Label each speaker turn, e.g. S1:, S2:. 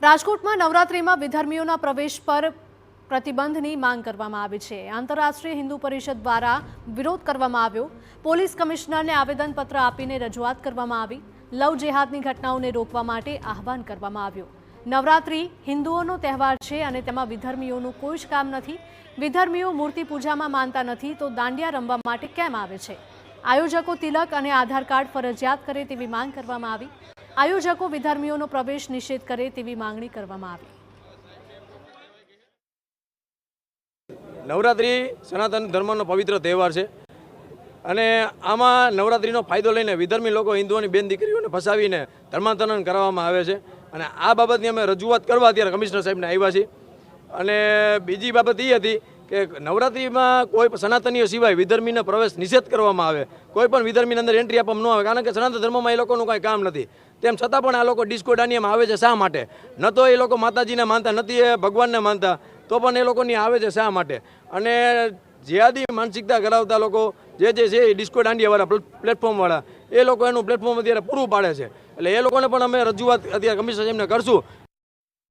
S1: રાજકોટમાં નવરાત્રિમાં વિધર્મીઓના પ્રવેશ પર પ્રતિબંધની માંગ કરવામાં આવી છે। આંતરરાષ્ટ્રીય હિન્દુ પરિષદ દ્વારા વિરોધ કરવામાં આવ્યો। પોલીસ કમિશનરને આવેદનપત્ર આપીને રજૂઆત કરવામાં આવી। લવ જેહાદની ઘટનાઓને રોકવા માટે આહવાન કરવામાં આવ્યું। નવરાત્રિ હિન્દુઓનો તહેવાર છે અને તેમાં વિધર્મીઓનું કોઈ જ કામ નથી। વિધર્મીઓ મૂર્તિ પૂજામાં માનતા નથી તો દાંડિયા રમવા માટે કેમ આવે છે? આયોજકો તિલક અને આધાર કાર્ડ ફરજિયાત કરે તેવી માંગ કરવામાં આવી। આયોજકો વિધર્મીઓનો પ્રવેશ નિષેધ કરે તેવી માંગણી કરવામાં આવી।
S2: નવરાત્રિ સનાતન ધર્મનો પવિત્ર તહેવાર છે અને આમાં નવરાત્રિનો ફાયદો લઈને વિધર્મી લોકો હિન્દુઓની બેન દીકરીઓને ફસાવીને ધર્માંતરણ કરવામાં આવે છે અને આ બાબતની અમે રજૂઆત કરવા અત્યારે કમિશનર સાહેબને આવ્યા છીએ। અને બીજી બાબત એ હતી કે નવરાત્રિમાં કોઈ સનાતનીય સિવાય વિધર્મીનો પ્રવેશ નિષેધ કરવામાં આવે। કોઈ પણ વિધર્મીની અંદર એન્ટ્રી આપવામાં ન આવે, કારણ કે સનાતન ધર્મમાં એ લોકોનું કાંઈ કામ નથી। તેમ છતાં પણ આ લોકો ડિસ્કો દાંડિયામાં આવે છે શા માટે? ન તો એ લોકો માતાજીને માનતા, નથી એ ભગવાનને માનતા, તો પણ એ લોકોની આવે છે શા માટે? અને જેહાદી માનસિકતા ધરાવતા લોકો જે છે એ ડિસ્કો દાંડિયાવાળા પ્લેટફોર્મવાળા એ લોકો એનું પ્લેટફોર્મ અત્યારે પૂરું પાડે છે। એટલે એ લોકોને પણ અમે રજૂઆત અત્યારે કમિશનર સાહેબને કરશું